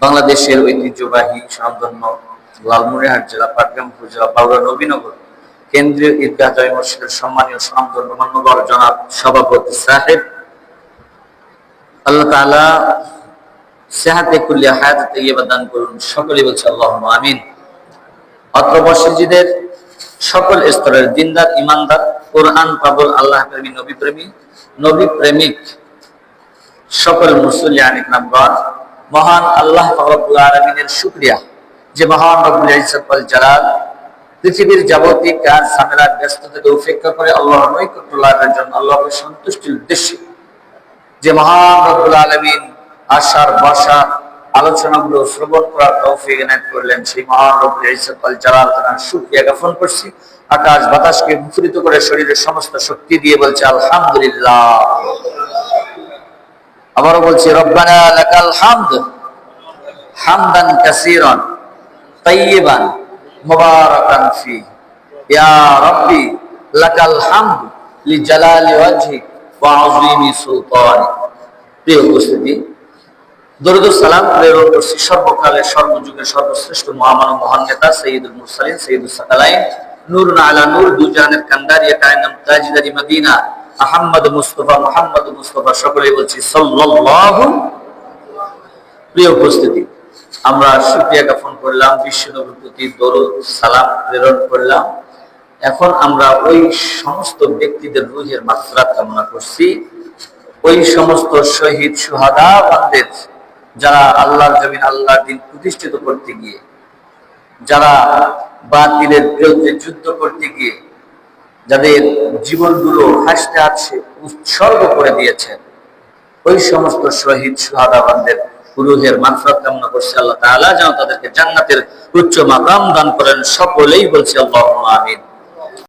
বাংলাদেশের ঐতিহ্যবাহী স্বনামধন্য লালমনিরহাট জেলা, পাটগ্রাম উপজেলা, বাউরা নবীনগর কেন্দ্রীয় ঈদগাহ জামে মসজিদের সম্মানীয় স্বনামধন্য মান্যবর জনাব সভাপতি সাহেব, আল্লাহ তাআলা সেহাতে কুল্লিয়া হায়াতে তাইয়্যিবা দান করুন। সকলেই বলছে আল্লাহুম্মা আমিন। অত্র মসজিদের সকল স্তরের দিনদার, ইমানদার, কোরআন পাগল, আল্লাহ প্রেমী, নবী প্রেমিক সকল মুসল্লিয়ান ইকরামগণ, মহান আল্লাহ রব্বুল আলামিনের শুকরিয়া যে মহান রব্বুল ইজ্জত ওয়াল জালাল পৃথিবীর যাবতীয় কাজ ঝামেলা ব্যস্ততাকে উপেক্ষা করে আল্লাহর নৈকট্য লাভের জন্য, আল্লাহর সন্তুষ্টির উদ্দেশ্যে যে মহান রব্বুল আলামিন আশার বসার আলোচনাগুলো শ্রবণ করার তৌফিক এনায়েত করলেন, সেই মহান রব্বুল ইজ্জত ওয়াল জালাল তাআলার শুকরিয়া জ্ঞাপন করছি। আকাশ বাতাসকে মুখরিত করে শরীরের সমস্ত শক্তি দিয়ে বলছে আলহামদুলিল্লাহ। আবারও বলছি রব্বানা লাকাল হামদ হামদান কাসীরান তাইয়্যিবান মুবারাকান ফি, ইয়া রাব্বি লাকাল হামদ লিজালালি ওয়াজহিক ওয়া আযীমি সুলতানিক। প্রিয় উপস্থিতি, দরুদ ও সালাম প্রেরণ করছি সর্বকালের সর্বযুগের সর্বশ্রেষ্ঠ মহামানব, মহান নেতা সাইয়্যিদুল মুরসালিন, সাইয়্যিদুস সাকালাইন, নূরুন আলা নূর, দুজানের কান্ডারিয়া কায়নাম তাজদারি মদিনা, আহমদ মুস্তাফা, সকলেই বলছি সাল্লাল্লাহু। প্রিয় উপস্থিতি, আমরা শুকরিয়া জ্ঞাপন করলাম, বিশ্বনবীর প্রতি দরুদ সালাম প্রেরণ করলাম। এখন আমরা ওই সমস্ত ব্যক্তিদের রূহের মাগফিরাত কামনা করছি, ওই সমস্ত শহীদ সুহাদা বান্দাদের যারা আল্লাহর জমিন, আল্লাহর দ্বীন প্রতিষ্ঠিত করতে গিয়ে, যারা বাতিলের বিরুদ্ধে যুদ্ধ করতে গিয়ে যাদের জীবনগুলো হাসতে হাসতে উৎসর্গ করে দিয়েছেন, ওই সমস্ত শহীদ সুহাদা বান্দাদের রূহের মাগফিরাত কামনা করছি। আল্লাহ তাআলা যেন তাদেরকে জান্নাতের উচ্চ মাকাম দান করেন। সকলেই বলছি আল্লাহুম্মা আমিন।